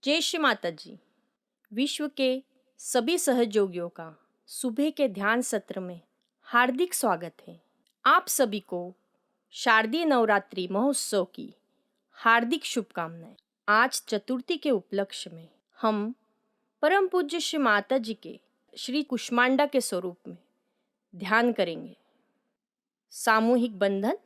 जय श्री माता जी। विश्व के सभी सहयोगियों का सुबह के ध्यान सत्र में हार्दिक स्वागत है। आप सभी को शारदीय नवरात्रि महोत्सव की हार्दिक शुभकामनाएं। आज चतुर्थी के उपलक्ष्य में हम परम पूज्य श्री माता जी के श्री कुष्मांडा के स्वरूप में ध्यान करेंगे। सामूहिक बंधन।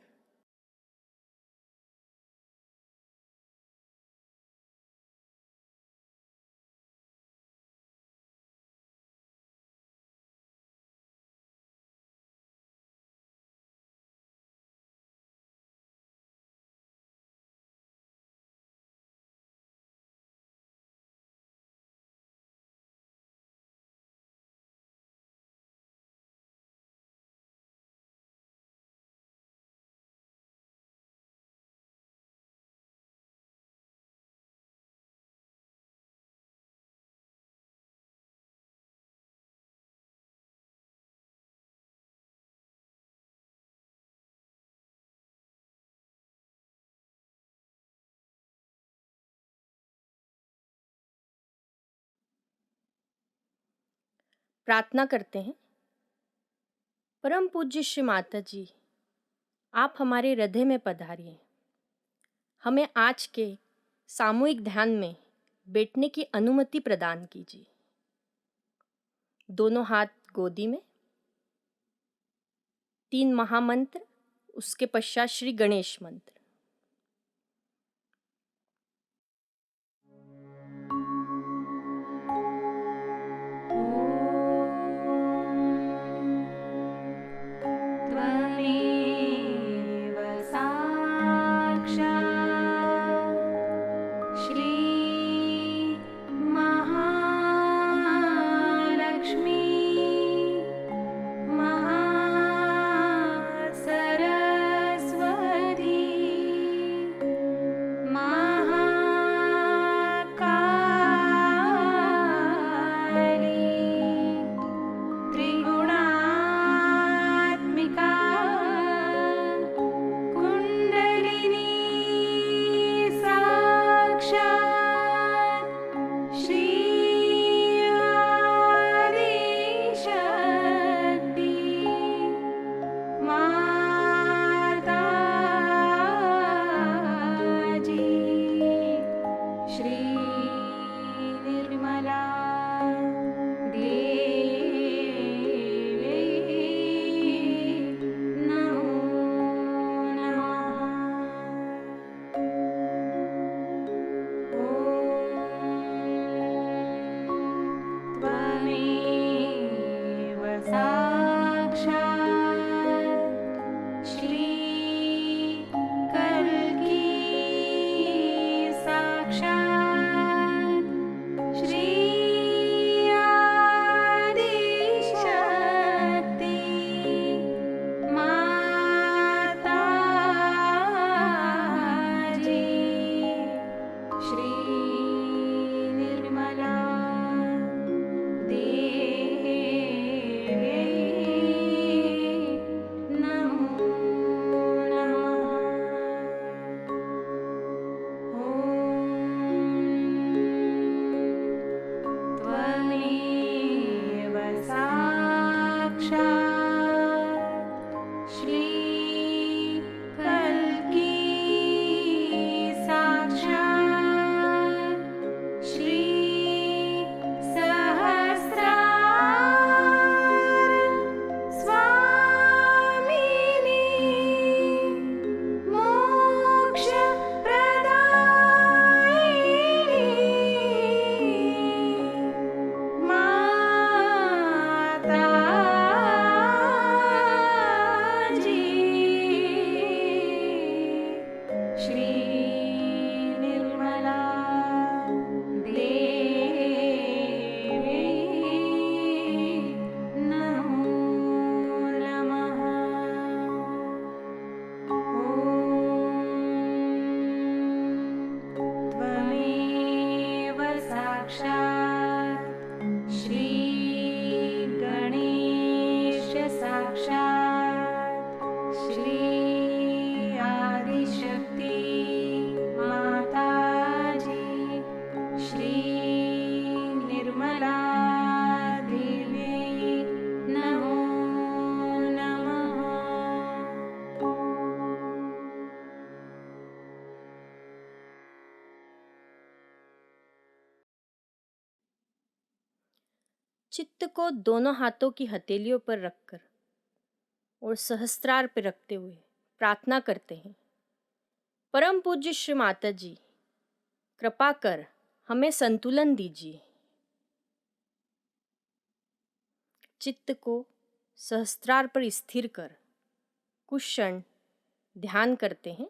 प्रार्थना करते हैं। परम पूज्य श्री माता जी, आप हमारे हृदय में पधारिए। हमें आज के सामूहिक ध्यान में बैठने की अनुमति प्रदान कीजिए। दोनों हाथ गोदी में। 3 महामंत्र, उसके पश्चात श्री गणेश मंत्र। त्वमेव साक्षात् श्री महालक्ष्मी महासरस्वती चित्त को दोनों हाथों की हथेलियों पर रखकर और सहस्त्रार पर रखते हुए प्रार्थना करते हैं, परम पूज्य श्री माता जी, कृपा कर हमें संतुलन दीजिए। चित्त को सहस्त्रार पर स्थिर कर कुछ क्षण ध्यान करते हैं।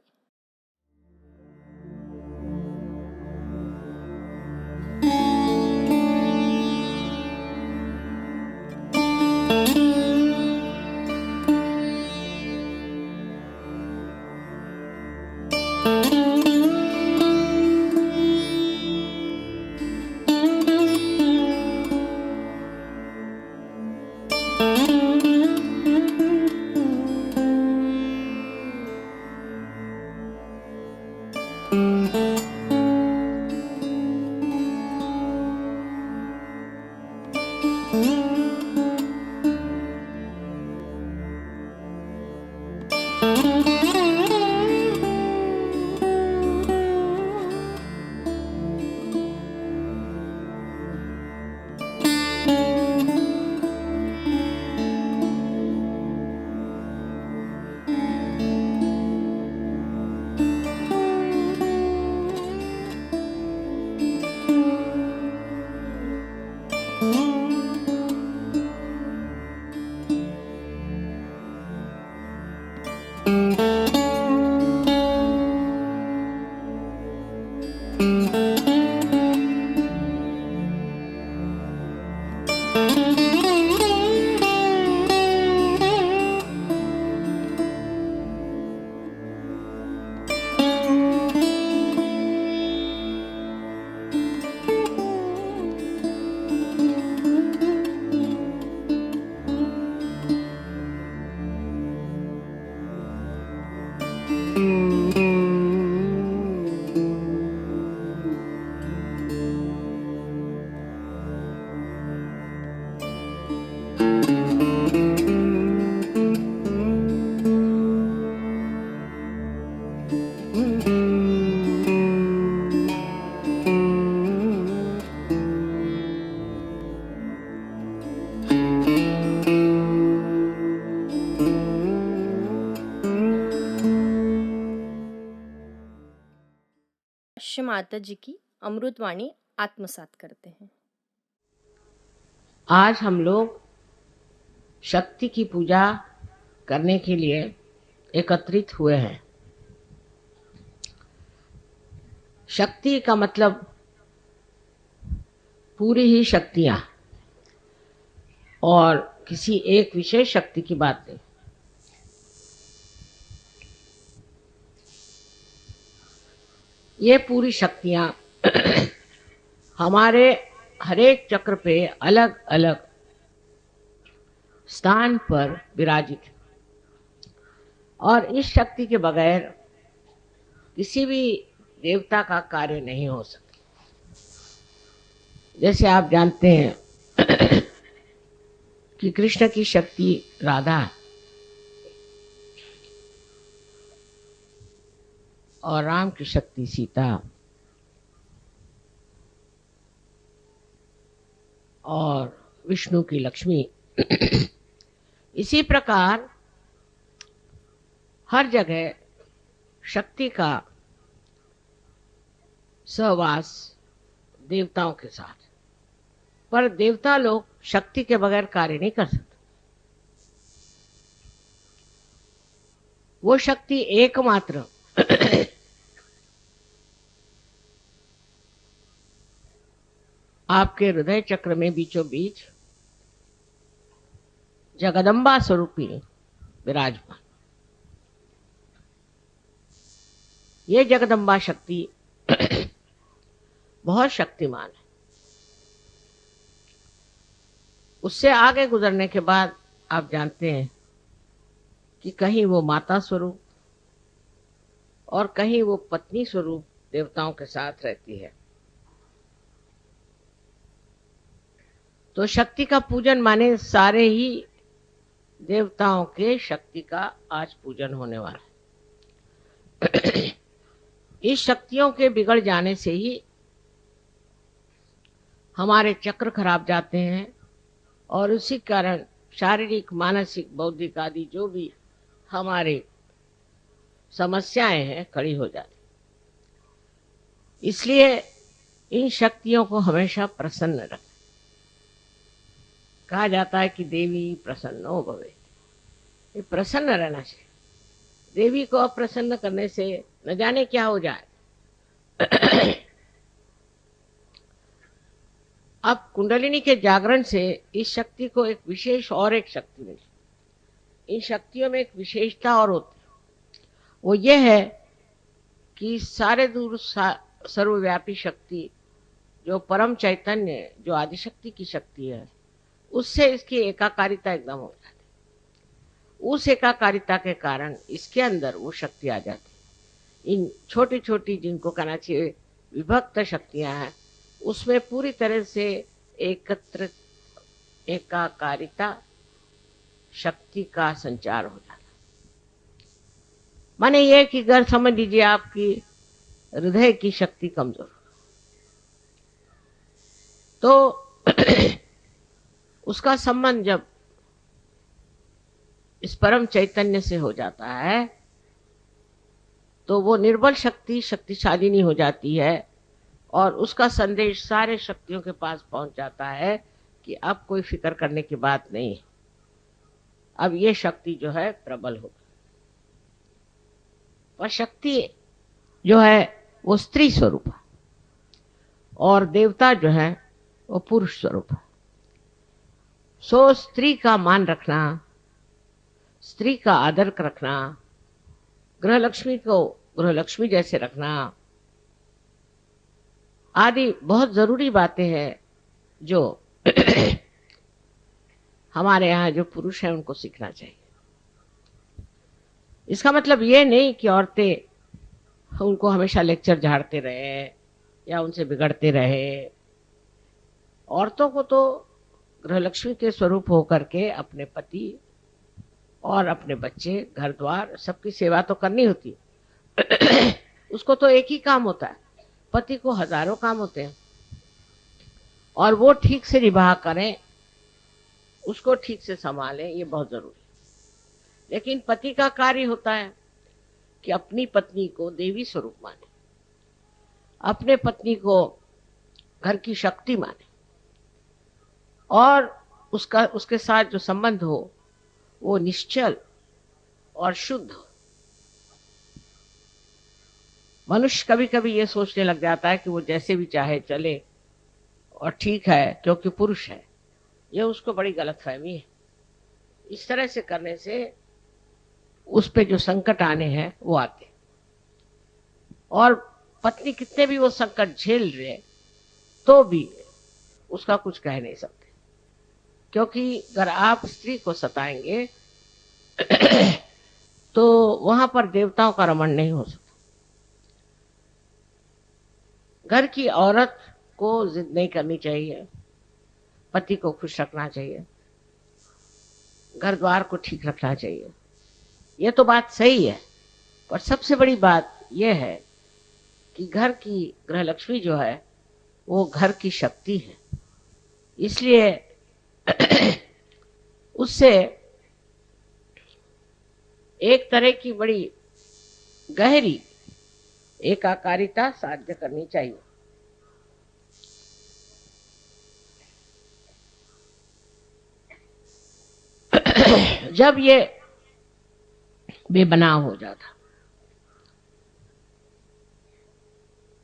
श्री माता जी की अमृतवाणी आत्मसात करते हैं। आज हम लोग शक्ति की पूजा करने के लिए एकत्रित हुए हैं। शक्ति का मतलब पूरी ही शक्तियां, और किसी एक विशेष शक्ति की बात नहीं। ये पूरी शक्तियां हमारे हरेक चक्र पे अलग अलग स्थान पर विराजित है, और इस शक्ति के बगैर किसी भी देवता का कार्य नहीं हो सकता। जैसे आप जानते हैं कि कृष्ण की शक्ति राधा है और राम की शक्ति सीता, और विष्णु की लक्ष्मी। इसी प्रकार हर जगह शक्ति का सहवास देवताओं के साथ, पर देवता लोग शक्ति के बगैर कार्य नहीं कर सकते। वो शक्ति एकमात्र आपके हृदय चक्र में बीचों बीच जगदम्बा स्वरूपी विराजमान। ये जगदम्बा शक्ति बहुत शक्तिमान है। उससे आगे गुजरने के बाद आप जानते हैं कि कहीं वो माता स्वरूप और कहीं वो पत्नी स्वरूप देवताओं के साथ रहती है। तो शक्ति का पूजन माने सारे ही देवताओं के शक्ति का आज पूजन होने वाला है। इस शक्तियों के बिगड़ जाने से ही हमारे चक्र खराब जाते हैं और उसी कारण शारीरिक, मानसिक, बौद्धिक आदि जो भी हमारे समस्याएं हैं खड़ी हो जाती। इसलिए इन शक्तियों को हमेशा प्रसन्न रखें। कहा जाता है कि देवी प्रसन्नो भवे, ये प्रसन्न रहना चाहिए। देवी को अप्रसन्न करने से न जाने क्या हो जाए। अब कुंडलिनी के जागरण से इस शक्ति को एक विशेष और एक शक्ति मिली। इन शक्तियों में एक विशेषता और होती है, वो ये है कि सारे दूर सर्वव्यापी शक्ति जो परम चैतन्य, जो आदिशक्ति की शक्ति है, उससे इसकी एकाकारिता एकदम हो जाती। उस एकाकारिता के कारण इसके अंदर वो शक्ति आ जाती। इन छोटी छोटी, जिनको कहना चाहिए विभक्त शक्तियां हैं, उसमें पूरी तरह से एकत्र एकाकारिता शक्ति का संचार हो जाता। माने ये कि अगर समझ लीजिए आपकी हृदय की शक्ति कमजोर, तो उसका संबंध जब इस परम चैतन्य से हो जाता है तो वो निर्बल शक्ति शक्तिशाली नहीं हो जाती है, और उसका संदेश सारे शक्तियों के पास पहुंच जाता है कि अब कोई फिक्र करने की बात नहीं, अब ये शक्ति जो है प्रबल हो। पर शक्ति जो है वो स्त्री स्वरूप है और देवता जो है वो पुरुष स्वरूप है। सो स्त्री का मान रखना, स्त्री का आदर रखना, गृह लक्ष्मी को गृह लक्ष्मी जैसे रखना आदि बहुत जरूरी बातें हैं जो हमारे यहाँ जो पुरुष हैं उनको सीखना चाहिए। इसका मतलब ये नहीं कि औरतें उनको हमेशा लेक्चर झाड़ते रहे या उनसे बिगड़ते रहे। औरतों को तो गृहलक्ष्मी के स्वरूप होकर के अपने पति और अपने बच्चे, घर द्वार, सबकी सेवा तो करनी होती है। उसको तो एक ही काम होता है, पति को हजारों काम होते हैं और वो ठीक से निभा करें, उसको ठीक से संभालें, ये बहुत जरूरी है। लेकिन पति का कार्य होता है कि अपनी पत्नी को देवी स्वरूप माने, अपने पत्नी को घर की शक्ति माने और उसके साथ जो संबंध हो वो निश्चल और शुद्ध हो। मनुष्य कभी कभी ये सोचने लग जाता है कि वो जैसे भी चाहे चले और ठीक है क्योंकि पुरुष है, ये उसको बड़ी गलतफहमी है। इस तरह से करने से उस पे जो संकट आने हैं वो आते, और पत्नी कितने भी वो संकट झेल रहे तो भी उसका कुछ कह नहीं सकते, क्योंकि अगर आप स्त्री को सताएंगे तो वहां पर देवताओं का रमण नहीं हो सकता। घर की औरत को जिद नहीं करनी चाहिए, पति को खुश रखना चाहिए, घर द्वार को ठीक रखना चाहिए, ये तो बात सही है। पर सबसे बड़ी बात यह है कि घर की गृहलक्ष्मी जो है वो घर की शक्ति है, इसलिए उससे एक तरह की बड़ी गहरी एकाकारिता साध्य करनी चाहिए। जब ये बेबनाव हो जाता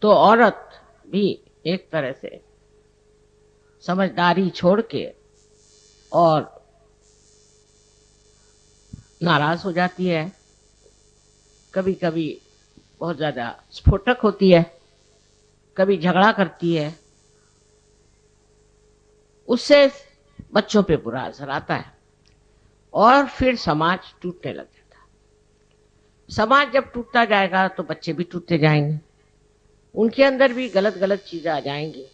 तो औरत भी एक तरह से समझदारी छोड़ के और नाराज हो जाती है, कभी कभी बहुत ज्यादा स्फोटक होती है, कभी झगड़ा करती है, उससे बच्चों पे बुरा असर आता है और फिर समाज टूटने लग जाता है। समाज जब टूटता जाएगा तो बच्चे भी टूटते जाएंगे, उनके अंदर भी गलत गलत चीजें आ जाएंगी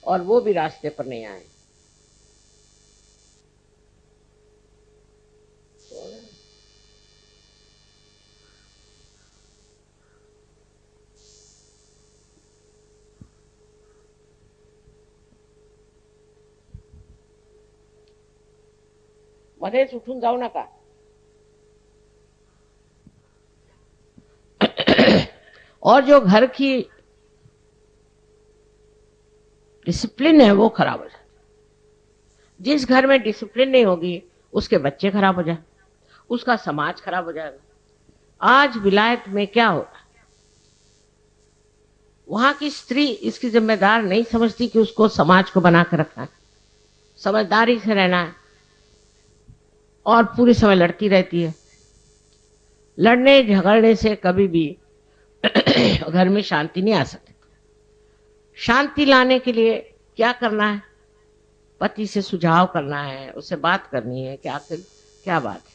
और वो भी रास्ते पर नहीं आए। मध्येच उठून जाऊ नका. और जो घर की डिसिप्लिन है वो खराब हो जाए. जिस घर में डिसिप्लिन नहीं होगी उसके बच्चे खराब हो जाए, उसका समाज खराब हो जाएगा. आज विलायत में क्या हो रहा है, वहां की स्त्री इसकी जिम्मेदार नहीं समझती कि उसको समाज को बना कर रखना है, समझदारी से रहना है, और पूरी समय लड़ती रहती है. लड़ने झगड़ने से कभी भी घर में शांति नहीं आ सकती. शांति लाने के लिए क्या करना है, पति से सुझाव करना है, उससे बात करनी है कि आखिर क्या बात है,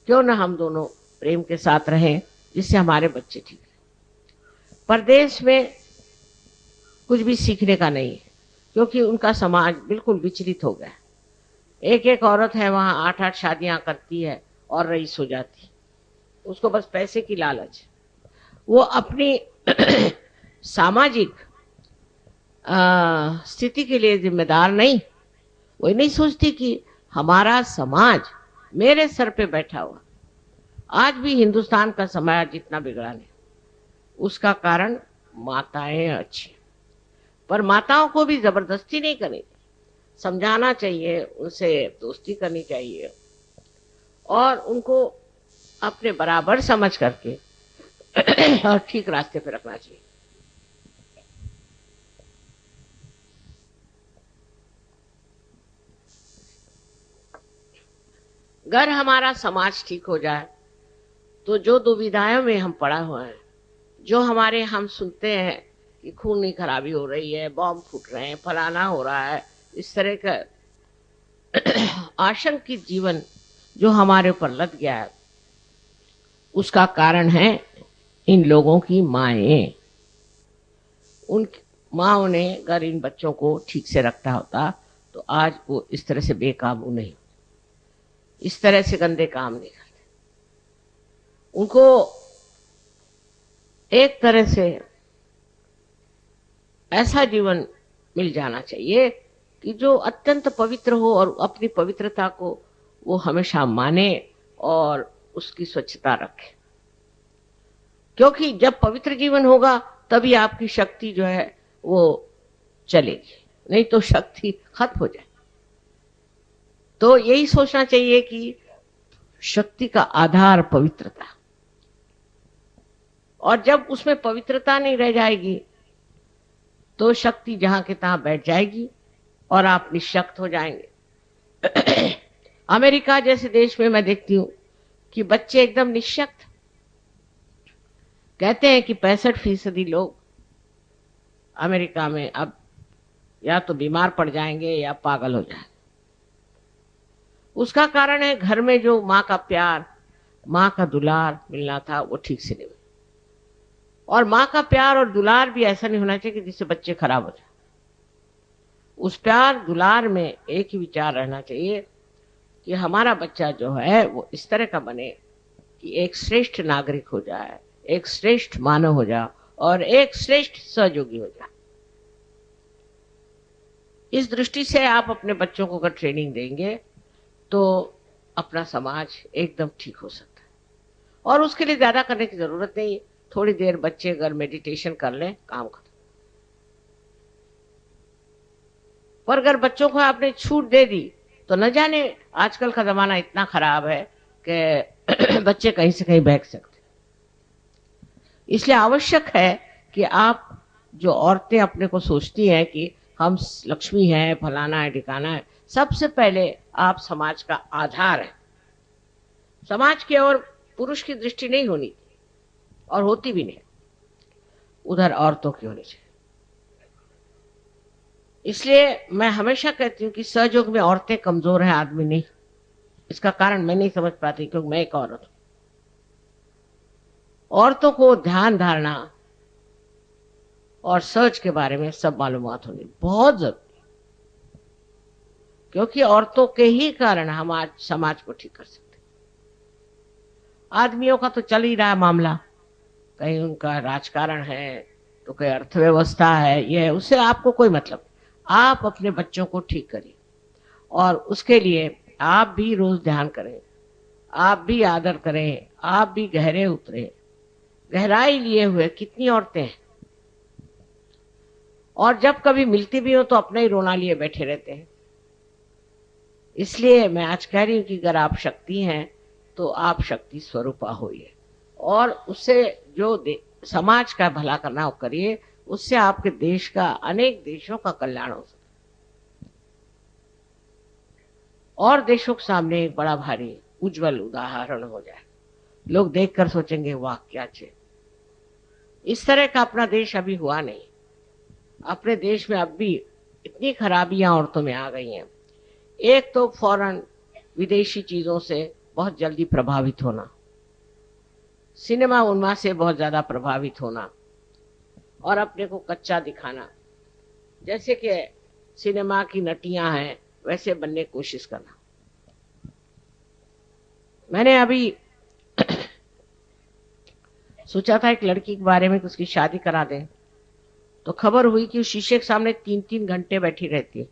क्यों ना हम दोनों प्रेम के साथ रहें जिससे हमारे बच्चे ठीक रहे. परदेश में कुछ भी सीखने का नहीं है, क्योंकि उनका समाज बिल्कुल विचलित हो गया. एक एक औरत है वहां 8-8 शादियां करती है और रईस हो जाती है. उसको बस पैसे की लालच. वो अपनी सामाजिक स्थिति के लिए जिम्मेदार नहीं. वो नहीं सोचती कि हमारा समाज मेरे सर पे बैठा हुआ. आज भी हिंदुस्तान का समाज जितना बिगड़ा नहीं, उसका कारण माताएं अच्छी, पर माताओं को भी जबरदस्ती नहीं करनी, समझाना चाहिए, उनसे दोस्ती करनी चाहिए और उनको अपने बराबर समझ करके और ठीक रास्ते पे रखना चाहिए. अगर हमारा समाज ठीक हो जाए तो जो दुविधाओं में हम पड़ा हुआ है, जो हमारे हम सुनते हैं कि खून की खराबी हो रही है, बॉम्ब फूट रहे हैं, फलाना हो रहा है, इस तरह का आशंकित जीवन जो हमारे ऊपर लद गया है, उसका कारण है इन लोगों की माएं. उन माओ ने अगर इन बच्चों को ठीक से रखता होता तो आज वो इस तरह से बेकाबू नहीं, इस तरह से गंदे काम नहीं करते. उनको एक तरह से ऐसा जीवन मिल जाना चाहिए कि जो अत्यंत पवित्र हो और अपनी पवित्रता को वो हमेशा माने और उसकी स्वच्छता रखे. क्योंकि जब पवित्र जीवन होगा तभी आपकी शक्ति जो है वो चलेगी, नहीं तो शक्ति खत्म हो जाए. तो यही सोचना चाहिए कि शक्ति का आधार पवित्रता, और जब उसमें पवित्रता नहीं रह जाएगी तो शक्ति जहां के तहां बैठ जाएगी और आप निशक्त हो जाएंगे. अमेरिका जैसे देश में मैं देखती हूं कि बच्चे एकदम निशक्त. कहते हैं कि 65% लोग अमेरिका में अब या तो बीमार पड़ जाएंगे या पागल हो जाएंगे. उसका कारण है घर में जो माँ का प्यार, माँ का दुलार मिलना था वो ठीक से नहीं मिला. और माँ का प्यार और दुलार भी ऐसा नहीं होना चाहिए कि जिससे बच्चे खराब हो जाए. उस प्यार दुलार में एक ही विचार रहना चाहिए कि हमारा बच्चा जो है वो इस तरह का बने कि एक श्रेष्ठ नागरिक हो जाए, एक श्रेष्ठ मानव हो जाए और एक श्रेष्ठ सहयोगी हो जाए. इस दृष्टि से आप अपने बच्चों को अगर ट्रेनिंग देंगे तो अपना समाज एकदम ठीक हो सकता है. और उसके लिए ज्यादा करने की जरूरत नहीं. थोड़ी देर बच्चे अगर मेडिटेशन कर लें, काम खत्म. पर अगर बच्चों को आपने छूट दे दी तो न जाने, आजकल का जमाना इतना खराब है कि बच्चे कहीं से कहीं भाग सकते. इसलिए आवश्यक है कि आप, जो औरतें अपने को सोचती हैं कि हम लक्ष्मी हैं, फलाना है, ठिकाना है, सबसे पहले आप समाज का आधार है. समाज की ओर पुरुष की दृष्टि नहीं होनी और होती भी नहीं, उधर औरतों की होनी चाहिए. इसलिए मैं हमेशा कहती हूँ कि सहयोग में औरतें कमजोर है, आदमी नहीं. इसका कारण मैं नहीं समझ पाती क्योंकि मैं एक औरत हूं. औरतों को ध्यान धारणा और सर्च के बारे में सब मालूमात होनी बहुत जरूरी, क्योंकि औरतों के ही कारण हम आज समाज को ठीक कर सकते. आदमियों का तो चल ही रहा है मामला, कहीं उनका राजकारण है तो कहीं अर्थव्यवस्था है, ये उससे आपको कोई मतलब. आप अपने बच्चों को ठीक करिए और उसके लिए आप भी रोज ध्यान करें, आप भी आदर करें, आप भी गहरे उतरे। गहराई लिए हुए कितनी औरतें हैं, और जब कभी मिलती भी हो तो अपना ही रोना लिए बैठे रहते हैं। इसलिए मैं आज कह रही हूं कि अगर आप शक्ति हैं तो आप शक्ति स्वरूपा होइए, और उससे जो समाज का भला करना हो करिए। उससे आपके देश का, अनेक देशों का कल्याण हो सकता, और देशों के सामने एक बड़ा भारी उज्जवल उदाहरण हो जाए। लोग देखकर सोचेंगे वाह क्या चाहिए। इस तरह का अपना देश अभी हुआ नहीं। अपने देश में अब भी इतनी खराबियां औरतों में आ गई हैं। एक तो फौरन विदेशी चीजों से बहुत जल्दी प्रभावित होना, सिनेमा उन्माद से बहुत ज्यादा प्रभावित होना, और अपने को कच्चा दिखाना, जैसे कि सिनेमा की नटियां हैं वैसे बनने की कोशिश करना। मैंने अभी सोचा था एक लड़की के बारे में कि उसकी शादी करा दें, तो खबर हुई कि उस शीशे के सामने 3-3 घंटे बैठी रहती है।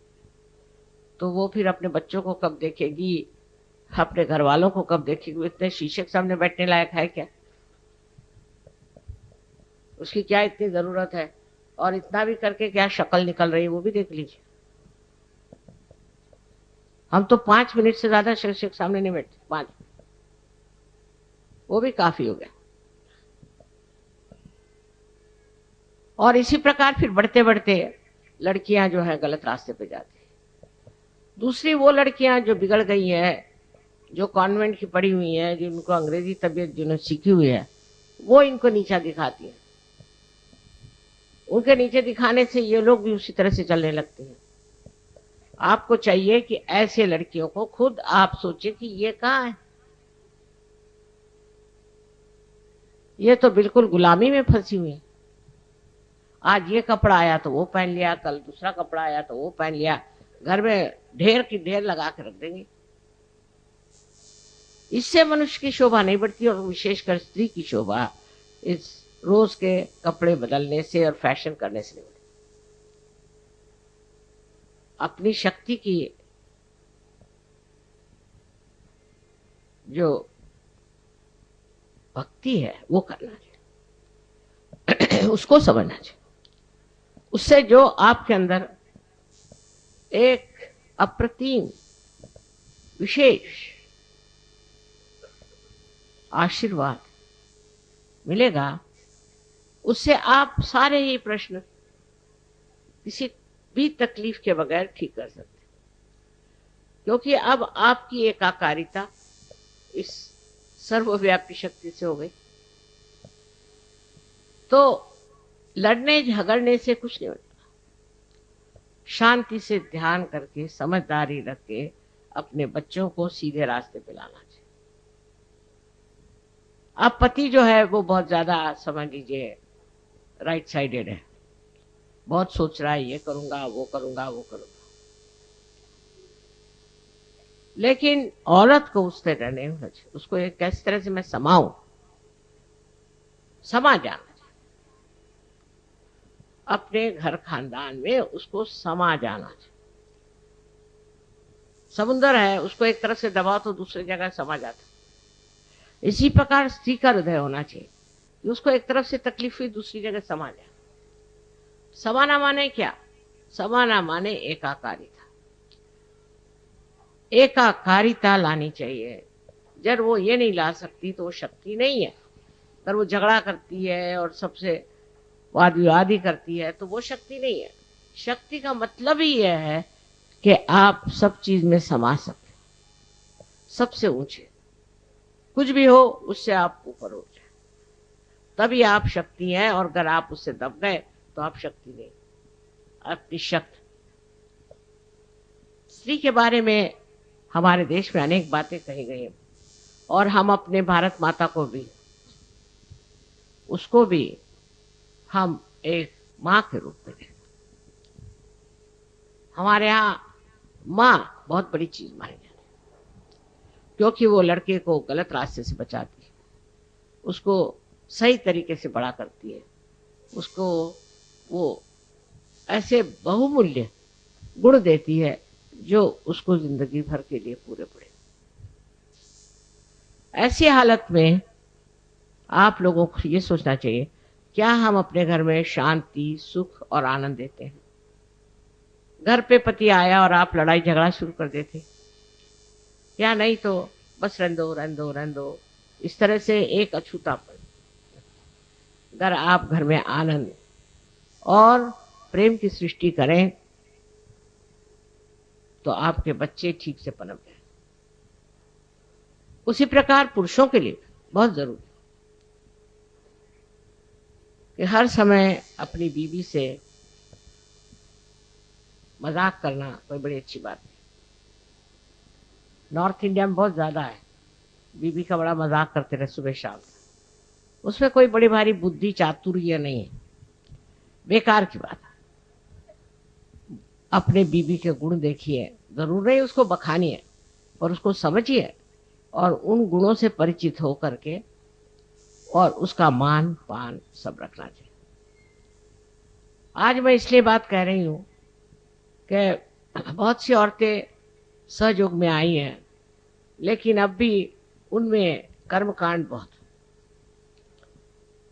तो वो फिर अपने बच्चों को कब देखेगी, अपने घर वालों को कब देखेगी? इतने शीशे के सामने बैठने लायक है क्या? उसकी क्या इतनी जरूरत है? और इतना भी करके क्या शक्ल निकल रही है वो भी देख लीजिए। हम तो 5 मिनट से ज्यादा शीशे के सामने नहीं बैठते, 5, वो भी काफी हो गया। और इसी प्रकार फिर बढ़ते बढ़ते लड़कियां जो है गलत रास्ते पे जाती है। दूसरी वो लड़कियां जो बिगड़ गई हैं, जो कॉन्वेंट की पढ़ी हुई हैं, जिनको अंग्रेजी तबीयत जिन्होंने सीखी हुई है, वो इनको नीचा दिखाती है। उनके नीचे दिखाने से ये लोग भी उसी तरह से चलने लगते हैं। आपको चाहिए कि ऐसे लड़कियों को खुद आप सोचे कि ये कहाँ है, ये तो बिल्कुल गुलामी में फंसी हुई है। आज ये कपड़ा आया तो वो पहन लिया, कल दूसरा कपड़ा आया तो वो पहन लिया, घर में ढेर की ढेर लगा के रख देंगे। इससे मनुष्य की शोभा नहीं बढ़ती, और विशेषकर स्त्री की शोभा इस रोज के कपड़े बदलने से और फैशन करने से नहीं बढ़ती। अपनी शक्ति की जो भक्ति है वो करना चाहिए, उसको समझना चाहिए। उससे जो आपके अंदर एक अप्रतिम विशेष आशीर्वाद मिलेगा, उससे आप सारे ही प्रश्न किसी भी तकलीफ के बगैर ठीक कर सकते, क्योंकि अब आपकी एकाकारिता इस सर्वव्यापी शक्ति से हो गई। तो लड़ने झगड़ने से कुछ नहीं होता। शांति से ध्यान करके, समझदारी रख के अपने बच्चों को सीधे रास्ते पे लाना चाहिए। अब पति जो है वो बहुत ज्यादा, समझ लीजिए, राइट साइडेड है, बहुत सोच रहा है ये करूंगा वो करूंगा वो करूंगा, लेकिन औरत को उस तरह नहीं होना चाहिए। उसको एक किस तरह से मैं समा जाना चाहिए, अपने घर खानदान में उसको समा जाना चाहिए। समुंदर है, उसको एक तरफ से दबाओ तो दूसरी जगह समा जाता। इसी प्रकार स्त्री का हृदय होना चाहिए कि उसको एक तरफ से तकलीफ हुई, दूसरी जगह समा जाए। समाना माने क्या? समाना माने एकाकारिता। एकाकारिता लानी चाहिए। जब वो ये नहीं ला सकती तो वो शक्ति नहीं है। अगर वो झगड़ा करती है और सबसे वाद विवाद ही करती है तो वो शक्ति नहीं है। शक्ति का मतलब ही यह है कि आप सब चीज में समा सके, सबसे ऊंचे कुछ भी हो उससे आप ऊपर हो जाए, तभी आप शक्ति हैं। और अगर आप उससे दब गए तो आप शक्ति नहीं, अपनी शक्ति। स्त्री के बारे में हमारे देश में अनेक बातें कही गई हैं, और हम अपने भारत माता को भी, उसको भी हम एक माँ के रूप में देखते। हमारे यहाँ माँ बहुत बड़ी चीज मानी जाती है, क्योंकि वो लड़के को गलत रास्ते से बचाती है, उसको सही तरीके से बड़ा करती है, उसको वो ऐसे बहुमूल्य गुण देती है जो उसको जिंदगी भर के लिए पूरे पड़े। ऐसी हालत में आप लोगों को ये सोचना चाहिए, क्या हम अपने घर में शांति, सुख और आनंद देते हैं? घर पे पति आया और आप लड़ाई झगड़ा शुरू कर देते, या नहीं तो बस रहने दो रहने दो रहने दो, इस तरह से एक अछूतापन। अगर आप घर में आनंद और प्रेम की सृष्टि करें तो आपके बच्चे ठीक से पनप जाए। उसी प्रकार पुरुषों के लिए बहुत जरूरी है कि हर समय अपनी बीवी से मजाक करना कोई बड़ी अच्छी बात नहीं। नॉर्थ इंडिया में बहुत ज्यादा है, बीवी का बड़ा मजाक करते रहे सुबह शाम। उसमें कोई बड़ी भारी बुद्धि चातुर्य नहीं है, बेकार की बात है। अपने बीवी के गुण देखिए, जरूर नहीं उसको बखानिए, पर उसको समझिए और उन गुणों से परिचित हो करके और उसका मान पान सब रखना चाहिए। आज मैं इसलिए बात कह रही हूँ कि बहुत सी औरतें सहयोग में आई हैं, लेकिन अब भी उनमें कर्मकांड बहुत,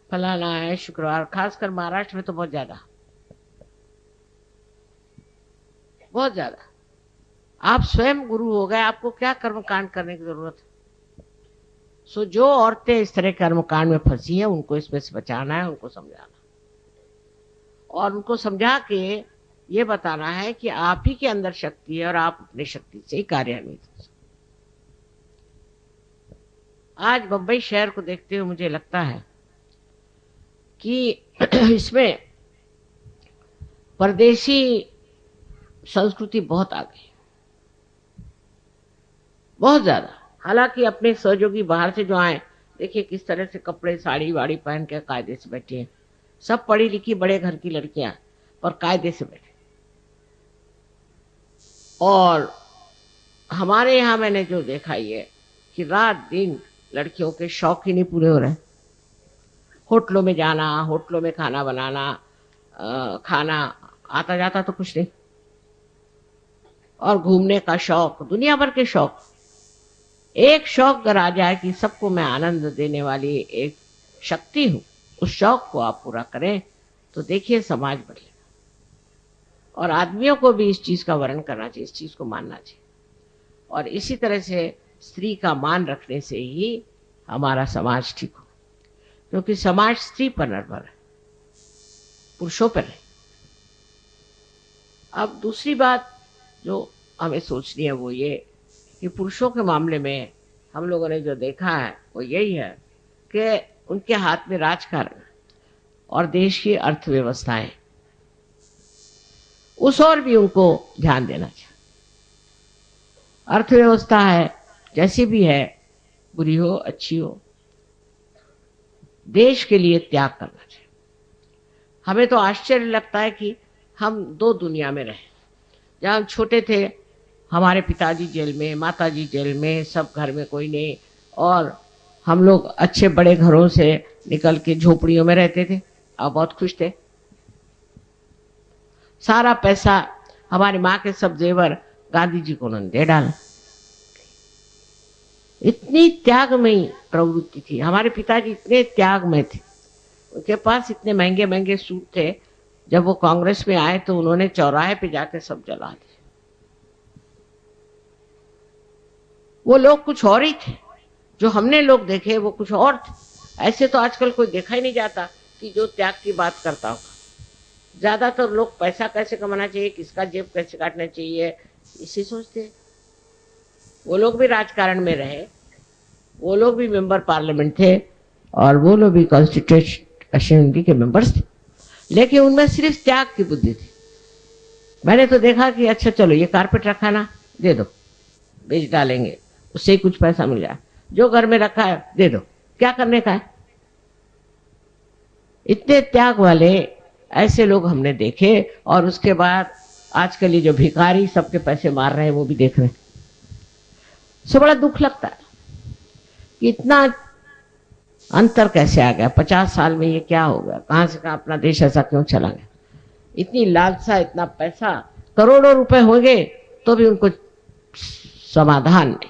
फलाना है शुक्रवार, खासकर महाराष्ट्र में तो बहुत ज्यादा। आप स्वयं गुरु हो गए, आपको क्या कर्मकांड करने की जरूरत है? सो जो औरतें इस तरह कर्मकांड में फंसी हैं, उनको इसमें से बचाना है, उनको समझाना और उनको समझा के ये बताना है कि आप ही के अंदर शक्ति है और आप अपनी शक्ति से ही कार्यान्वित हो सकते। आज बंबई शहर को देखते हुए मुझे लगता है कि इसमें परदेशी संस्कृति बहुत आ गई, बहुत ज्यादा। हालांकि अपने सहयोगी बाहर से जो आए, देखिए किस तरह से कपड़े साड़ी वाड़ी पहन के कायदे से बैठे हैं। सब पढ़ी लिखी बड़े घर की लड़कियां, पर कायदे से बैठे। और हमारे यहाँ मैंने जो देखा ये कि रात दिन लड़कियों के शौक ही नहीं पूरे हो रहे। होटलों में जाना, होटलों में खाना बनाना, खाना आता जाता तो कुछ नहीं, और घूमने का शौक, दुनिया भर के शौक। एक शौक अगर आ जाए कि सबको मैं आनंद देने वाली एक शक्ति हूं, उस शौक को आप पूरा करें तो देखिए समाज बदलेगा। और आदमियों को भी इस चीज का वर्णन करना चाहिए, इस चीज को मानना चाहिए। और इसी तरह से स्त्री का मान रखने से ही हमारा समाज ठीक हो, क्योंकि समाज स्त्री पर निर्भर है, पुरुषों पर नहीं। अब दूसरी बात जो हमें सोचनी है वो ये कि पुरुषों के मामले में हम लोगों ने जो देखा है वो यही है कि उनके हाथ में राजकारण और देश की अर्थव्यवस्थाएं, उस ओर भी उनको ध्यान देना चाहिए। अर्थव्यवस्था है जैसी भी है, बुरी हो अच्छी हो, देश के लिए त्याग करना चाहिए। हमें तो आश्चर्य लगता है कि हम दो दुनिया में रहे। जब हम छोटे थे, हमारे पिताजी जेल में, माताजी जेल में, सब घर में कोई नहीं, और हम लोग अच्छे बड़े घरों से निकल के झोपड़ियों में रहते थे और बहुत खुश थे। सारा पैसा, हमारी माँ के सब जेवर गांधी जी को उन्होंने दे डाला। इतनी त्यागमयी प्रवृत्ति थी। हमारे पिताजी इतने त्यागमय थे, उनके पास इतने महंगे महंगे सूट थे। जब वो कांग्रेस में आए तो उन्होंने चौराहे पे जाकर सब जला दिए। वो लोग कुछ और ही थे, जो हमने लोग देखे वो कुछ और थे। ऐसे तो आजकल कोई देखा ही नहीं जाता कि जो त्याग की बात करता होगा। ज्यादातर लोग पैसा कैसे कमाना चाहिए, किसका जेब कैसे काटना चाहिए, इसी सोचते हैं। वो लोग भी राजकारण में रहे, वो लोग भी मेंबर पार्लियामेंट थे, और वो लोग भी कॉन्स्टिट्यूशन असेंबली के मेंबर्स थे, लेकिन उनमें सिर्फ त्याग की बुद्धि थी। मैंने तो देखा कि अच्छा चलो ये कारपेट रखा ना, दे दो, बेच डालेंगे, उससे ही कुछ पैसा मिल जाए। जो घर में रखा है दे दो, क्या करने का है। इतने त्याग वाले ऐसे लोग हमने देखे। और उसके बाद आजकल ये जो भिखारी सबके पैसे मार रहे हैं वो भी देख रहे हैं। सो बड़ा दुख लगता है कि इतना अंतर कैसे आ गया। 50 साल में ये क्या हो गया, कहां से कहां अपना देश ऐसा क्यों चला गया। इतनी लालसा, इतना पैसा, करोड़ों रुपए हो गए, तो भी उनको समाधान नहीं,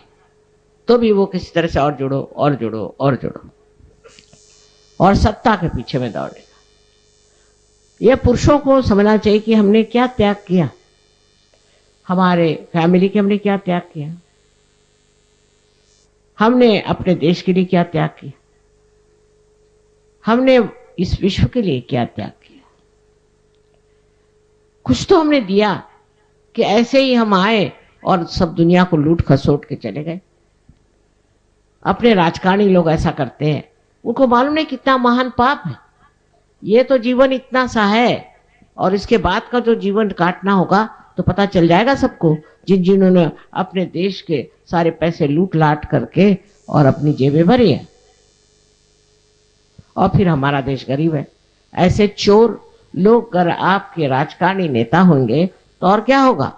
तो भी वो किसी तरह से और जुड़ो और जुड़ो और जुड़ो, और सत्ता के पीछे में दौड़ेगा। ये पुरुषों को समझना चाहिए कि हमने क्या त्याग किया, हमारे फैमिली के हमने क्या त्याग किया, हमने अपने देश के लिए क्या त्याग किया, हमने इस विश्व के लिए क्या त्याग किया। कुछ तो हमने दिया कि ऐसे ही हम आए और सब दुनिया को लूट खसोट के चले गए। अपने राजकारणी लोग ऐसा करते हैं, उनको मालूम नहीं कितना महान पाप है। ये तो जीवन इतना सा है और इसके बाद का जो जीवन काटना होगा तो पता चल जाएगा सबको, जिन्होंने अपने देश के सारे पैसे लूट लाट करके और अपनी जेबें भरी है, और फिर हमारा देश गरीब है। ऐसे चोर लोग अगर आपके राजकारणी नेता होंगे तो और क्या होगा।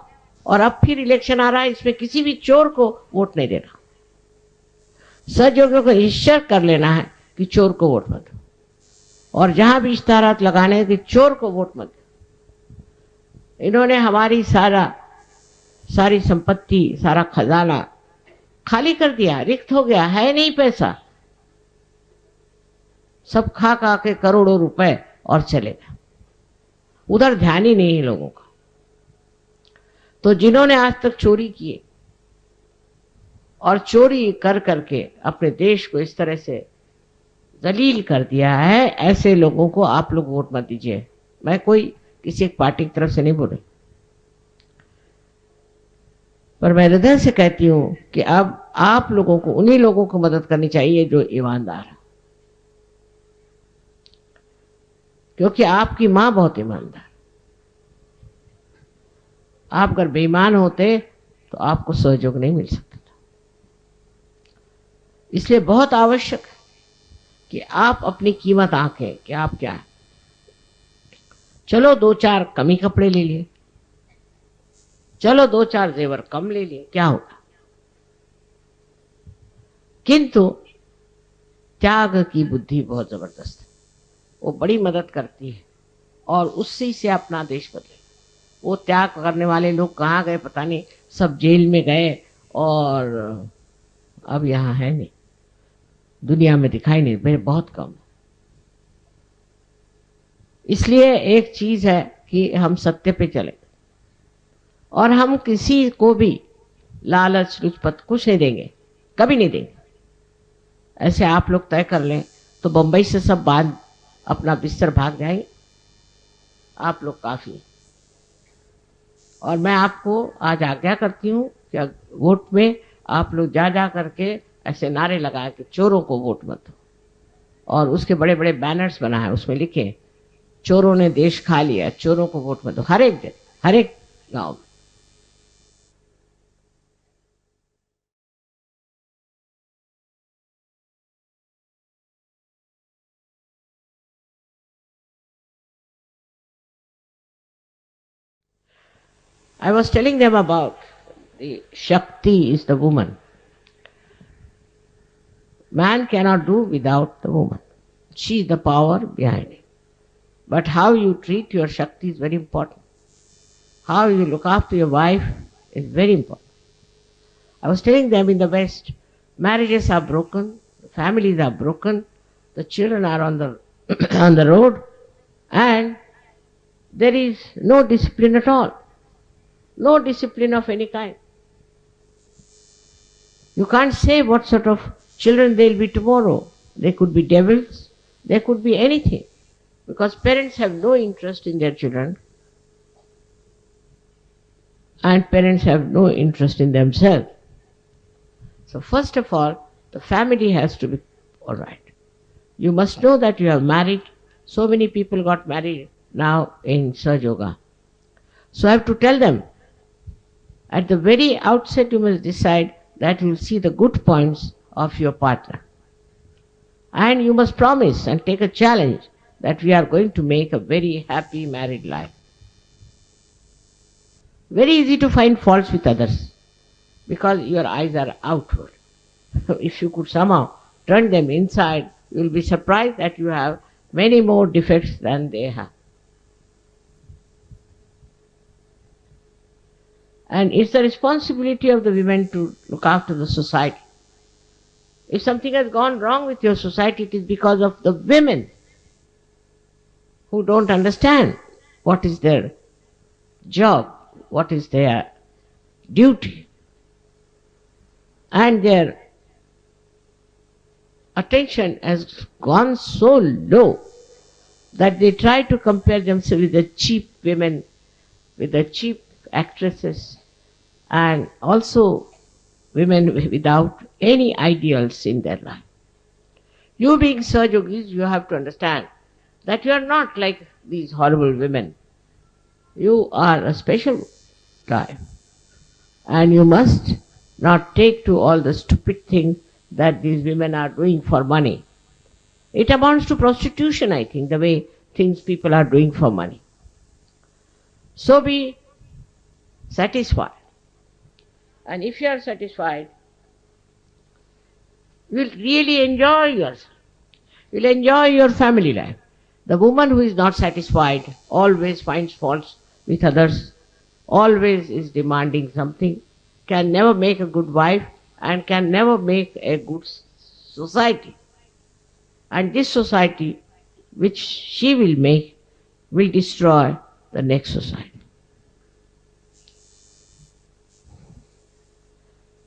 और अब फिर इलेक्शन आ रहा है, इसमें किसी भी चोर को वोट नहीं देना। सहयोगियों को निश्चय कर लेना है कि चोर को वोट मत दो, और जहां भी इश्ताहारात लगाने हैं कि चोर को वोट मत दो। इन्होंने हमारी सारी संपत्ति, सारा खजाना खाली कर दिया, रिक्त हो गया, है नहीं पैसा, सब खा खा के करोड़ों रुपए और चले गए। उधर ध्यान ही नहीं है लोगों का। तो जिन्होंने आज तक चोरी किए और चोरी कर करके अपने देश को इस तरह से जलील कर दिया है, ऐसे लोगों को आप लोग वोट मत दीजिए। मैं कोई किसी एक पार्टी की तरफ से नहीं बोल रही, पर मैं हृदय से कहती हूं कि अब आप लोगों को उन्हीं लोगों को मदद करनी चाहिए जो ईमानदार है, क्योंकि आपकी मां बहुत ईमानदार। आप अगर बेईमान होते तो आपको सहयोग नहीं मिल सकता था। इसलिए बहुत आवश्यक है कि आप अपनी कीमत आंकें कि आप क्या है। चलो 2-4 कमी कपड़े ले लिए, चलो 2-4 जेवर कम ले लिए, क्या होगा। किंतु त्याग की बुद्धि बहुत जबरदस्त है, वो बड़ी मदद करती है और उससे से अपना देश बदले। वो त्याग करने वाले लोग कहाँ गए पता नहीं, सब जेल में गए और अब यहाँ है नहीं, दुनिया में दिखाई नहीं, मेरे बहुत कम। इसलिए एक चीज है कि हम सत्य पे चले और हम किसी को भी लालच लुचपत कुछ नहीं देंगे, कभी नहीं देंगे। ऐसे आप लोग तय कर लें तो बंबई से सब बांध अपना बिस्तर भाग जाएंगे, आप लोग काफी। और मैं आपको आज आज्ञा करती हूँ कि वोट में आप लोग जा जा करके ऐसे नारे लगाए कि चोरों को वोट मत दो, और उसके बड़े बड़े बैनर्स बना है, उसमें लिखे चोरों ने देश खा लिया, चोरों को वोट मत दो, हर एक दिन, हर एक गांव में। I was telling them about the Shakti is the woman. Man cannot do without the woman. She is the power behind it. But how you treat your Shakti is very important. How you look after your wife is very important. I was telling them in the West, marriages are broken, families are broken, the children are on the on the road, and there is no discipline at all. No discipline of any kind. You can't say what sort of children they'll be tomorrow. They could be devils, they could be anything, because parents have no interest in their children and parents have no interest in themselves. So first of all, the family has to be all right. You must know that you have married. So many people got married now in Sahaja Yoga. So I have to tell them, at the very outset you must decide that you will see the good points of your partner. And you must promise and take a challenge that we are going to make a very happy married life. Very easy to find faults with others because your eyes are outward. If you could somehow turn them inside, you will be surprised that you have many more defects than they have. And it's the responsibility of the women to look after the society. If something has gone wrong with your society, it is because of the women who don't understand what is their job, what is their duty, and their attention has gone so low that they try to compare themselves with the cheap women, with the cheap actresses, and also women without any ideals in their life. You being Sahajogis, you have to understand that you are not like these horrible women. You are a special guy. And you must not take to all the stupid things that these women are doing for money. It amounts to prostitution, I think, the way things people are doing for money. So be satisfied. And if you are satisfied, you will really enjoy yourself. You will enjoy your family life. The woman who is not satisfied always finds faults with others, always is demanding something, can never make a good wife, and can never make a good society. And this society which she will make will destroy the next society.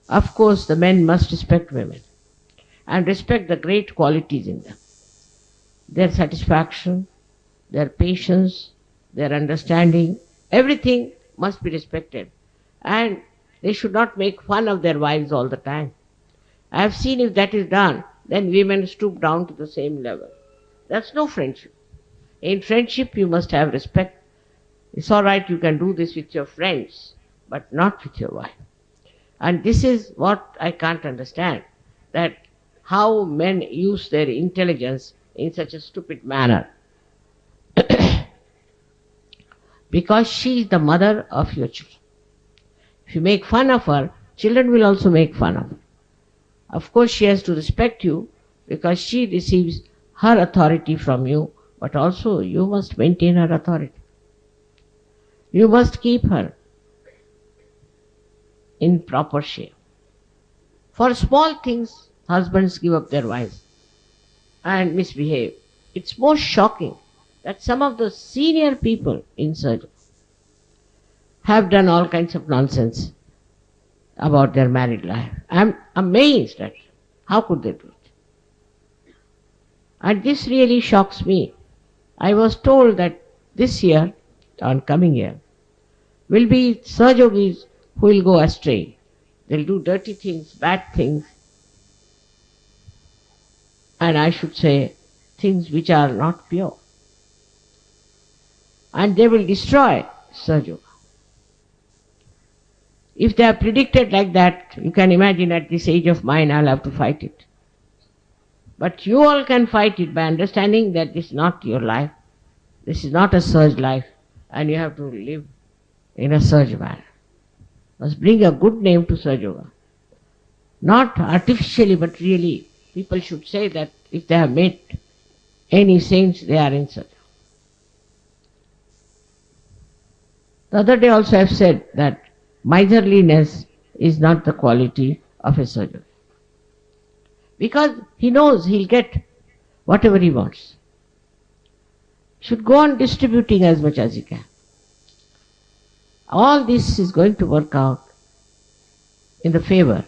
Of course, the men must respect women and respect the great qualities in them. Their satisfaction, their patience, their understanding, everything must be respected. And they should not make fun of their wives all the time. I have seen if that is done, then women stoop down to the same level. That's no friendship. In friendship, you must have respect. It's all right, you can do this with your friends, but not with your wife. And this is what I can't understand, that how men use their intelligence in such a stupid manner. Because she is the mother of your children. If you make fun of her, children will also make fun of her. Of course, she has to respect you because she receives her authority from you, but also you must maintain her authority. You must keep her in proper shape. For small things, husbands give up their wives and misbehave. It's most shocking that some of the senior people in surgery have done all kinds of nonsense about their married life. I'm amazed at how could they do it. And this really shocks me. I was told that this year, on coming year, will be Sahajogis who will go astray. They'll do dirty things, bad things, and I should say things which are not pure. And they will destroy Sahaja. If they are predicted like that, you can imagine at this age of mine I'll have to fight it. But you all can fight it by understanding that this is not your life. This is not a surge life, and you have to live in a surge manner. Must bring a good name to Surge Yoga. Not artificially, but really. People should say that if they have met any saints, they are in Surge. The other day also I have said that miserliness is not the quality of a surgeon. Because he knows he'll get whatever he wants. Should go on distributing as much as he can. All this is going to work out in the favor.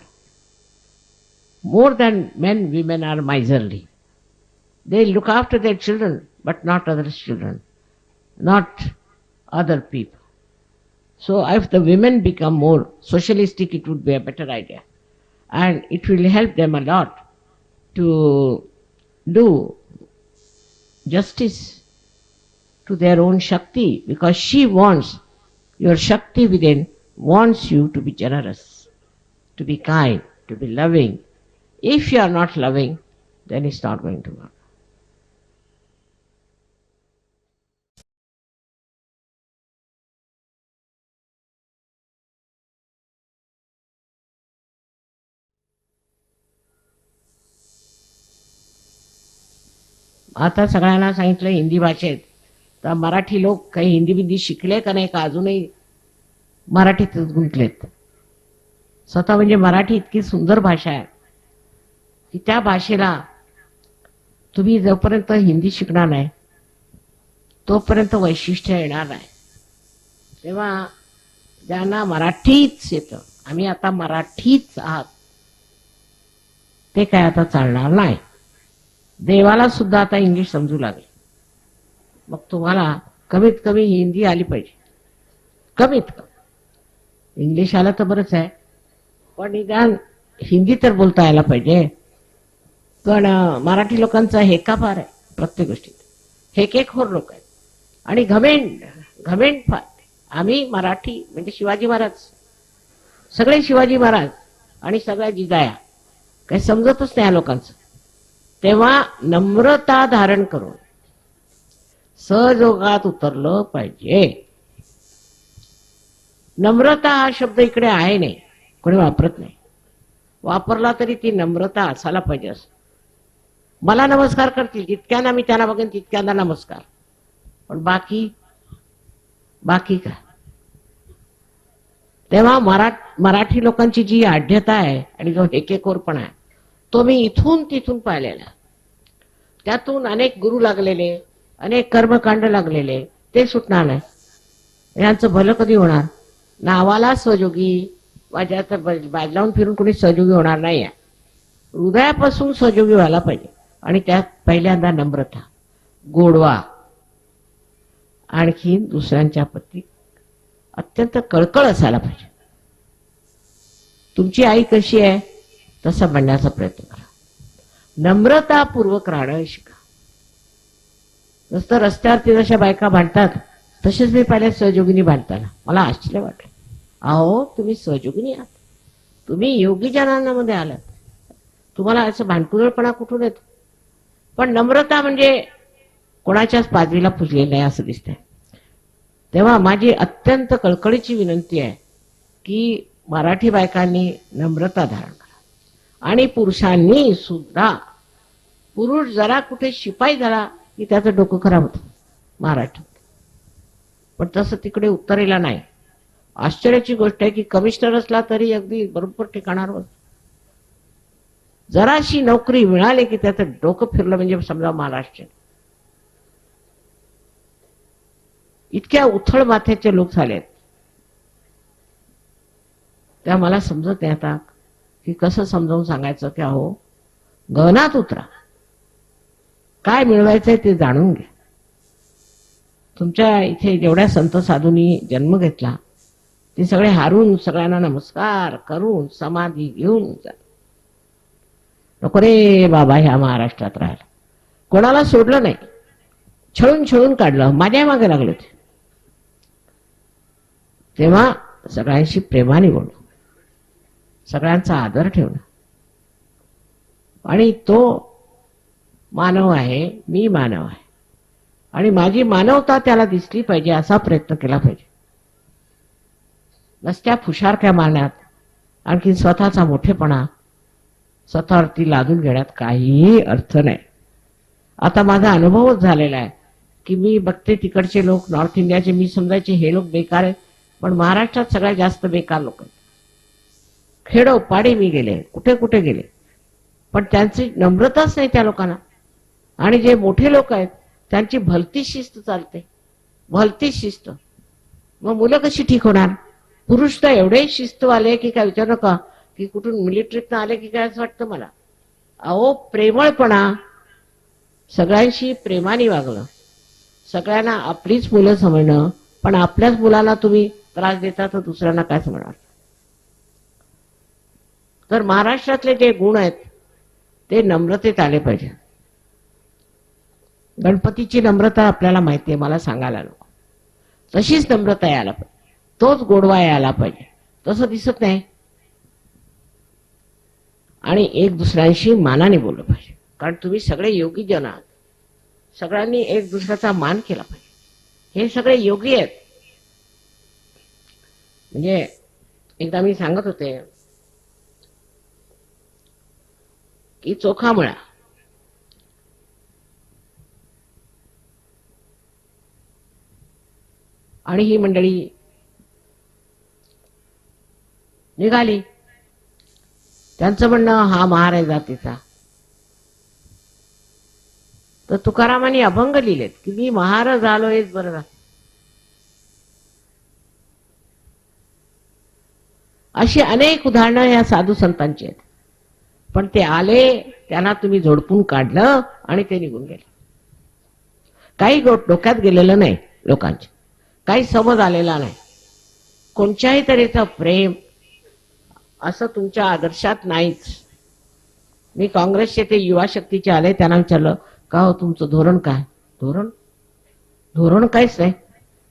More than men, women are miserly. They look after their children, but not others' children, not other people. So if the women become more socialistic, it would be a better idea. And it will help them a lot to do justice to their own Shakti, because she wants, your Shakti within wants you to be generous, to be kind, to be loving. If you are not loving, then it's not going to work. आता सगळ्यांना सांगितलं हिंदी भाषेत, तर मराठी लोक काही हिंदी बिंदी शिकले का नाही का अजूनही मराठीतच गुंतलेत. स्वतः म्हणजे मराठी इतकी सुंदर भाषा आहे की त्या भाषेला तुम्ही जोपर्यंत हिंदी शिकणार नाही तोपर्यंत वैशिष्ट्य येणार नाही. तेव्हा ज्यांना मराठीच येतं, आम्ही आता मराठीच आहात, ते काय आता चालणार नाही. देवाला सुद्धा आता इंग्लिश समजू लागेल. मग तुम्हाला कमीत कमी हिंदी आली पाहिजे, कमीत कमी. इंग्लिश आलं तर बरंच आहे, पण निदान हिंदी तर बोलता यायला पाहिजे. पण मराठी लोकांचा हेका फार आहे प्रत्येक गोष्टीत. हेकेखोर लोक आहेत आणि घमेंड घमेंड फार. आम्ही मराठी म्हणजे शिवाजी महाराज, सगळे शिवाजी महाराज आणि सगळ्या जिजाया, काही समजतच नाही या लोकांचं. तेव्हा नम्रता धारण करून सहजोगात उतरलं पाहिजे. नम्रता हा शब्द इकडे आहे नाही, कोणी वापरत नाही. वापरला तरी ती नम्रता असायला पाहिजे. असं मला नमस्कार करतील जितक्यांदा मी त्यांना बघेन तितक्यांदा नमस्कार, पण बाकी काय. तेव्हा मराठी लोकांची जी आढ्यता आहे आणि जो हेकेखोरपणा आहे तो मी इथून तिथून पाहिलेला. त्यातून अनेक गुरु लागलेले, अनेक कर्मकांड लागलेले, ते सुटणार नाही. यांचं भलं कधी होणार? नावाला सहयोगी, माझ्या तर बाज लावून फिरून कोणी सहयोगी होणार नाही. हृदयापासून सहयोगी व्हायला पाहिजे आणि त्यात पहिल्यांदा नम्रता, गोडवा, आणखी दुसऱ्यांच्या प्रती अत्यंत कळकळ असायला पाहिजे. तुमची आई कशी आहे तसं म्हणण्याचा प्रयत्न करा. नम्रतापूर्वक राहणं शिका. नुसतं रस्त्यावरती जशा बायका भांडतात तसेच मी पाहिल्या सहयोगिनी भांडताना मला आश्चर्य वाटलं. अहो तुम्ही सहयोगिनी आहात, तुम्ही योगी जनांमध्ये आलात, तुम्हाला असं भांडकुदळपणा कुठून येतो? पण नम्रता म्हणजे कोणाच्याच पादवीला पुजलेलं नाही असं दिसतंय. तेव्हा माझी अत्यंत कळकळीची विनंती आहे की मराठी बायकांनी नम्रता धारण करा आणि पुरुषांनी सुद्धा. पुरुष जरा कुठे शिपाई झाला की त्याचं डोकं खराब होतं महाराष्ट्रात, पण तसं तिकडे उत्तरेला नाही. आश्चर्याची गोष्ट आहे की कमिशनर असला तरी अगदी बरोबर ठिकाणावर. जराशी नोकरी मिळाली की त्याचं डोकं फिरलं म्हणजे समजा महाराष्ट्र. इतक्या उथळ माथ्याचे लोक झालेत. त्या मला समजत नाही आता की कसं समजावून सांगायचं की अहो गहनात उतरा, काय मिळवायचंय ते जाणून घ्या. तुमच्या इथे जेवढ्या संत साधूंनी जन्म घेतला ते सगळे हारून सगळ्यांना नमस्कार करून समाधी घेऊन जा. नको रे बाबा ह्या महाराष्ट्रात राहायला. कोणाला सोडलं नाही, छळून छळून काढलं, माझ्या मागे लागले ते. तेव्हा सगळ्यांशी प्रेमाने बोलणं, सगळ्यांचा आदर ठेवणं, आणि तो मानव आहे, मी मानव आहे आणि माझी मानवता त्याला दिसली पाहिजे असा प्रयत्न केला पाहिजे. नसत्या फुशारक्या मारण्यात, आणखी स्वतःचा मोठेपणा स्वतःवरती लादून घेण्यात काहीही अर्थ नाही. आता माझा अनुभवच झालेला आहे की मी बघते तिकडचे लोक, नॉर्थ इंडियाचे, मी समजायचे हे लोक बेकार आहेत, पण महाराष्ट्रात सगळ्यात जास्त बेकार लोक आहेत. खेडोपाडी मी गेले, कुठे कुठे गेले, पण त्यांची नम्रताच नाही त्या लोकांना. आणि जे मोठे लोक आहेत त्यांची भलती शिस्त चालते, भलती शिस्त. मग मुलं कशी ठीक होणार? पुरुष तर एवढे शिस्तवाले की काय विचार नका, की कुठून मिलिटरीतनं आले की काय असं वाटतं मला. अहो प्रेमळपणा, सगळ्यांशी प्रेमाने वागणं, सगळ्यांना आपलीच मुलं समजणं, पण आपल्याच मुलाला तुम्ही त्रास देता तर दुसऱ्यांना काय समजणार? तर महाराष्ट्रातले जे गुण आहेत ते नम्रतेत आले पाहिजे. गणपतीची नम्रता आपल्याला माहिती आहे, मला सांगायला नको. तशीच नम्रता यायला पाहिजे, तोच गोडवा यायला पाहिजे. तसं दिसत नाही. आणि एक दुसऱ्यांशी मानाने बोललं पाहिजे, कारण तुम्ही सगळे योगी जन आहात. सगळ्यांनी एक दुसऱ्याचा मान केला पाहिजे. हे सगळे योगी आहेत. म्हणजे एकदा मी सांगत होते की चोखा मळा, आणि ही मंडळी निघाली. त्यांचं म्हणणं हा महार आहे जातीचा. तर तुकारामांनी अभंग लिहिलेत की मी महार झालो हेच बरं झालं. अशी अनेक उदाहरणं या साधू संतांची आहेत. पण ते आले, त्यांना तुम्ही झोडपून काढलं आणि ते निघून गेले. काही डोक्यात गेलेलं नाही लोकांच्या, काही समज आलेला नाही, कोणत्याही तऱ्हेचं प्रेम असं तुमच्या आदर्शात नाहीच. मी काँग्रेसचे ते युवा शक्तीचे आले, त्यांना विचारलं का हो तुमचं धोरण काय? धोरण काहीच नाही.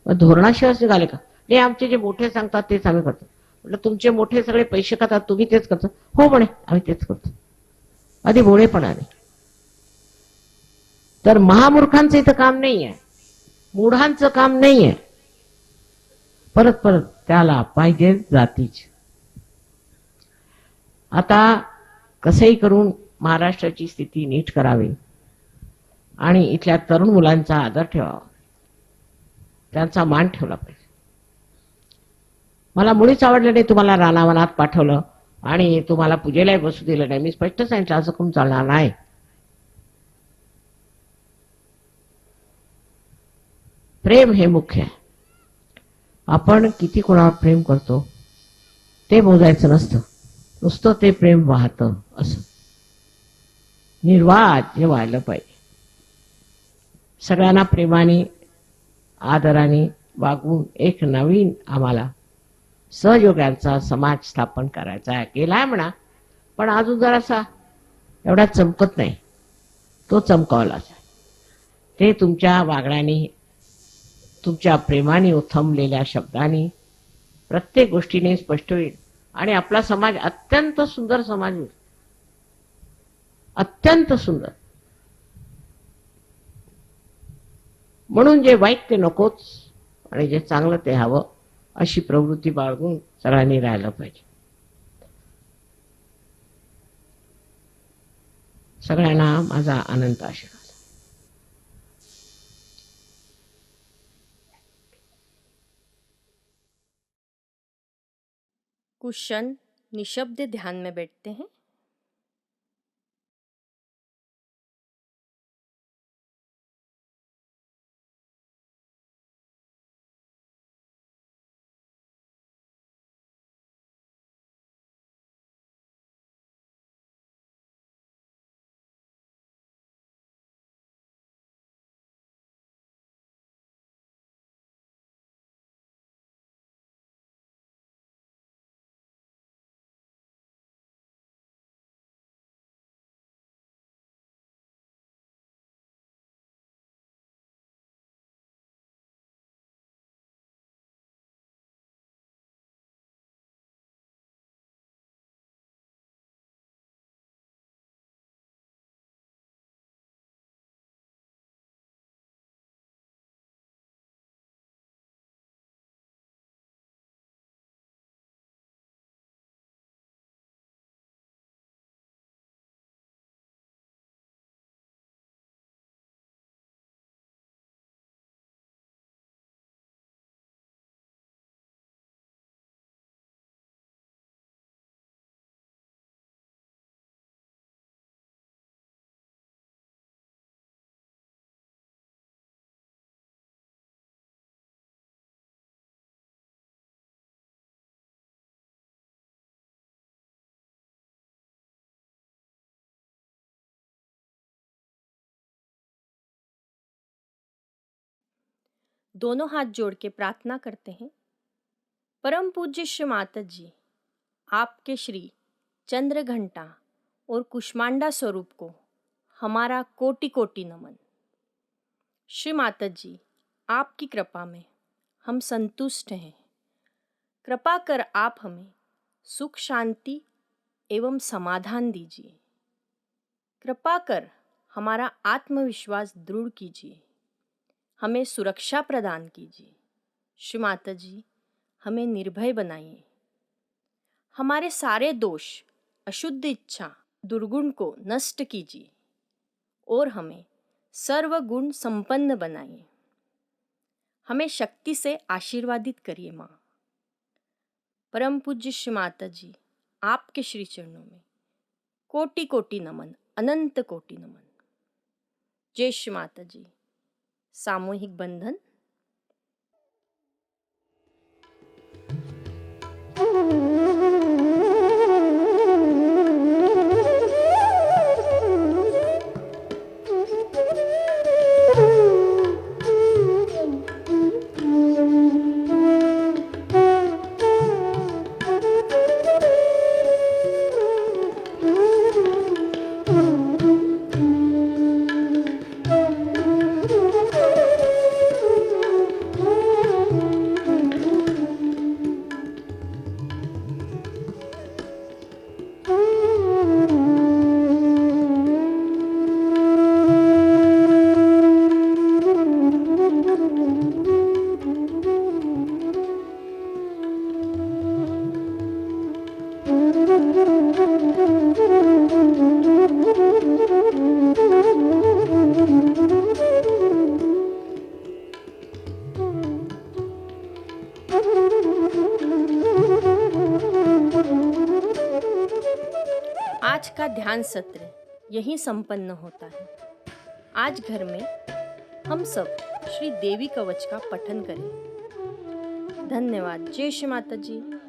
मग धोरणाशिवाय निघाले का? नाही, आमचे जे मोठे सांगतात तेच आम्ही करतो. म्हटलं तुमचे मोठे सगळे पैसे खातात, तुम्ही तेच करता? हो म्हणे, आम्ही तेच करतो. आधी भोळेपणाने. तर महामूर्खांचं इथं काम नाहीये, मूढांचं काम नाहीये. परत परत त्याला पाहिजे जातीच. आता कसंही करून महाराष्ट्राची स्थिती नीट करावी आणि इथल्या तरुण मुलांचा आदर ठेवावा, त्यांचा मान ठेवला पाहिजे. मला मुळीच आवडलं नाही तुम्हाला रानावनात पाठवलं आणि तुम्हाला पूजेलाही बसू दिलं नाही. मी स्पष्ट सांगितलं असं करून चालणार नाही. प्रेम हे मुख्य आहे. आपण किती कोणावर प्रेम करतो ते मोजायचं नसतं, नुसतं ते प्रेम वाहतं असं निर्वाद जे वाहिलं पाहिजे. सगळ्यांना प्रेमाने आदराने वागून एक नवीन आम्हाला सहयोगांचा समाज स्थापन करायचा आहे. केलाय म्हणा, पण अजून जरासा एवढा चमकत नाही, तो चमकावलाच आहे. ते तुमच्या वागण्याने, तुमच्या प्रेमाने उथमलेल्या शब्दांनी प्रत्येक गोष्टीने स्पष्ट होईल आणि आपला समाज अत्यंत सुंदर समाज होईल. अत्यंत सुंदर. म्हणून जे वाईट ते नकोच आणि जे चांगलं ते हवं, अशी प्रवृत्ती बाळगून सगळ्यांनी राहायला पाहिजे. सगळ्यांना माझा अनंत आशीर्वाद. कुछ क्षण निशब्द ध्यान में बैठते हैं. दोनों हाथ जोड़ के प्रार्थना करते हैं. परम पूज्य श्री माता जी, आपके श्री चंद्र घंटा और कुष्मांडा स्वरूप को हमारा कोटि कोटि नमन. श्री माता जी, आपकी कृपा में हम संतुष्ट हैं. कृपा कर आप हमें सुख शांति एवं समाधान दीजिए. कृपा कर हमारा आत्मविश्वास दृढ़ कीजिए. हमें सुरक्षा प्रदान कीजिए. श्री माता जी, हमें निर्भय बनाइए. हमारे सारे दोष, अशुद्ध इच्छा, दुर्गुण को नष्ट कीजिए और हमें सर्वगुण संपन्न बनाइए. हमें शक्ति से आशीर्वादित करिए माँ. परम पूज्य श्री माता जी, आपके श्री चरणों में कोटि कोटि नमन, अनंत कोटि नमन। जय श्री माता जी। सामूहिक बंधन। आज का ध्यान सत्र यहीं संपन्न होता है। आज घर में हम सब श्री देवी कवच का पठन करें। धन्यवाद। जय श्री माता जी।